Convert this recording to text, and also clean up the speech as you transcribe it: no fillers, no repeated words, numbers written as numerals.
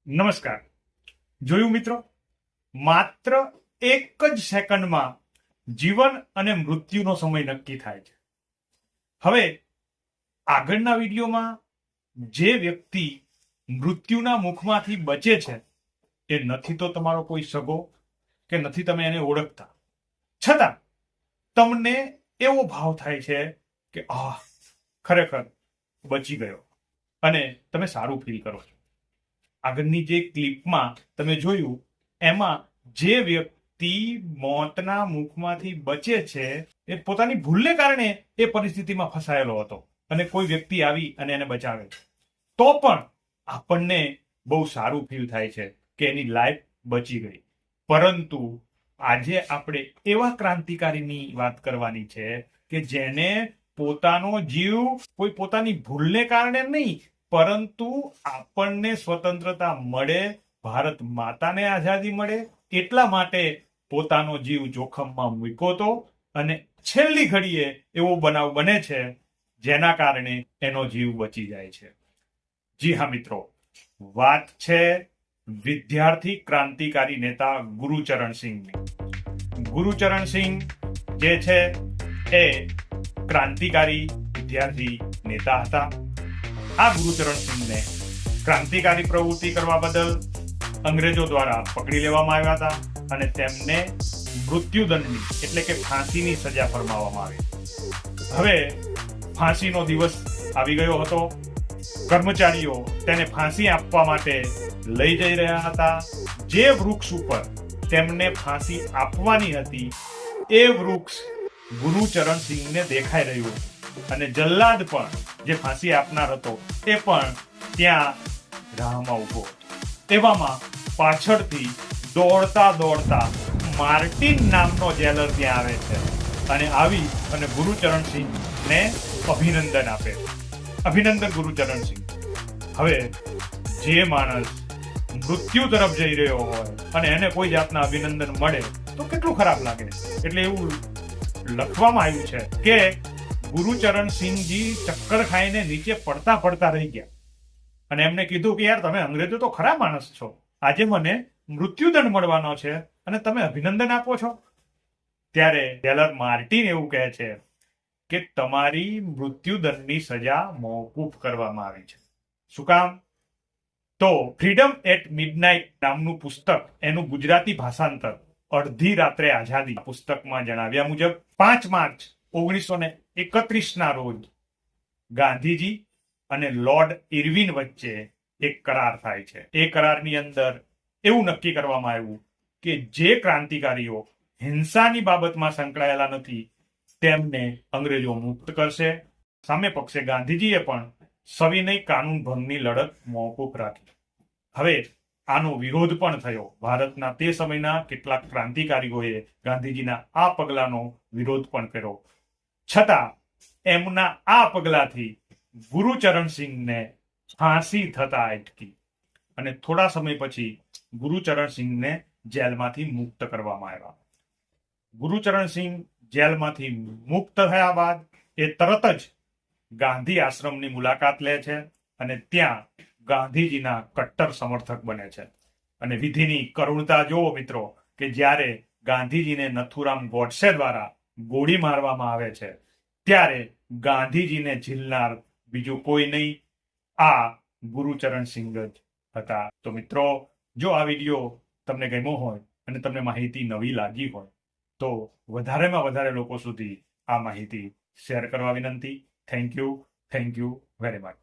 નમસ્કાર. જોયું મિત્રો, માત્ર એક જ સેકન્ડમાં જીવન અને મૃત્યુનો સમય નક્કી થાય છે. હવે આગળના વિડીયોમાં જે વ્યક્તિ મૃત્યુના મુખમાંથી બચે છે એ નથી તો તમારો કોઈ સગો કે નથી તમે એને ઓળખતા, છતાં તમને એવો ભાવ થાય છે કે ખરેખર બચી ગયો અને તમે સારું ફીલ કરો છો. આગળની જે ક્લિપમાં તમે જોયું એમાં જે વ્યક્તિ મોતના મુખમાંથી બચે છે એ પોતાની ભૂલને કારણે એ પરિસ્થિતિમાં ફસાયેલો હતો અને કોઈ વ્યક્તિ આવી અને એને બચાવે છે, તો પણ આપણને બહુ સારું ફીલ થાય છે કે એની લાઈફ બચી ગઈ. પરંતુ આજે આપણે એવા ક્રાંતિકારીની વાત કરવાની છે કે જેને પોતાનો જીવ કોઈ પોતાની ભૂલને કારણે નહીં, પરંતુ આપણને સ્વતંત્રતા મળે, ભારત માતાને આઝાદી મળે એટલા માટે પોતાનો જીવ જોખમમાં મૂક્યો હતો અને છેલ્લી ઘડીએ એવો બનાવ બને છે જેના કારણે એનો જીવ બચી જાય છે. જી હા મિત્રો, વાત છે વિદ્યાર્થી ક્રાંતિકારી નેતા ગુરુચરણસિંહની. ગુરુચરણસિંહ જે છે એ ક્રાંતિકારી વિદ્યાર્થી નેતા હતા. આ ગુરુચરણસિંહને ક્રાંતિકારી પ્રવૃત્તિ કરવા બદલ અંગ્રેજો દ્વારા પકડી લેવામાં આવ્યા હતા અને તેમને મૃત્યુદંડની એટલે કે ફાંસીની સજા ફરમાવવામાં આવી. હવે ફાંસીનો દિવસ આવી ગયો હતો. કર્મચારીઓ તેને ફાંસી આપવા માટે લઈ જઈ રહ્યા હતા. જે વૃક્ષ ઉપર તેમને ફાંસી આપવાની હતી એ વૃક્ષ ગુરુચરણસિંહને દેખાઈ રહ્યું અને જલ્લાદ પણ જે ફાંસી આપનાર હતો એ પણ ત્યાં રાહમાં ઉભો. એવામાં પાછળથી દોડતા માર્ટિન નામનો જેલર ત્યાં આવે છે અને આવી અને ગુરુચરણસિંહને અભિનંદન આપે. અભિનંદન ગુરુચરણસિંહ. હવે જે માણસ મૃત્યુ તરફ જઈ રહ્યો હોય અને એને કોઈ જાતના અભિનંદન મળે તો કેટલું ખરાબ લાગે. એટલે એવું લખવામાં આવ્યું છે કે ગુરુચરણસિંહજી ચક્કર ખાઈને નીચે પડતા રહી ગયા અને એમને કીધું કે યાર તમે અંગ્રેજો તો ખરા માણસ છો, આજે મને મૃત્યુદંડ મળવાનો છે અને તમે અભિનંદન આપો છો. ત્યારે જેલર માર્ટિન એવું કહે છે કે તમારી મૃત્યુદંડની સજા મોકૂફ કરવામાં આવી છે. શું કામ? તો ફ્રીડમ એટ મિડનાઇટ નામનું પુસ્તક, એનું ગુજરાતી ભાષાંતર અડધી રાત્રે આઝાદી પુસ્તકમાં જણાવ્યા મુજબ 5 માર્ચ 1931 ના રોજ ગાંધીજી અને લોર્ડ ઇરવિન વચ્ચે એક કરાર થાય છે. એ કરારની અંદર એવું નક્કી કરવામાં આવ્યું કે જે ક્રાંતિકારીઓ હિંસાની બાબતમાં સંકળાયેલા નથી તેમને અંગ્રેજો મુક્ત કરશે. સામે પક્ષે ગાંધીજીએ પણ સવિનય કાનૂન ભંગની લડત મોકૂફ રાખી. હવે આનો વિરોધ પણ થયો. ભારતના તે સમયના કેટલાક ક્રાંતિકારીઓએ ગાંધીજીના આ પગલાનો વિરોધ પણ કર્યો. છતાં એમના આ પગલાથી ગુરુચરણસિંહને ફાંસી થતા અટકી અને થોડા સમય પછી ગુરુચરણસિંહને જેલમાંથી મુક્ત કરવામાં આવ્યા. ગુરુચરણસિંહ જેલમાંથી મુક્ત થયા બાદ એ તરત જ ગાંધી આશ્રમની મુલાકાત લે છે અને ત્યાં ગાંધીજીના કટ્ટર સમર્થક બને છે. અને વિધિની કરુણતા જુઓ મિત્રો કે જ્યારે ગાંધીજીને નથુરામ ગોડસે દ્વારા ગોળી મારવામાં આવે છે ત્યારે ગાંધીજીને ઝીલનાર બીજું કોઈ નહીં, આ ગુરુચરણસિંહ જ હતા. તો મિત્રો, જો આ વિડીયો તમને ગમ્યો હોય અને તમને માહિતી નવી લાગી હોય તો વધારેમાં વધારે લોકો સુધી આ માહિતી શેર કરવા વિનંતી. Thank you very much.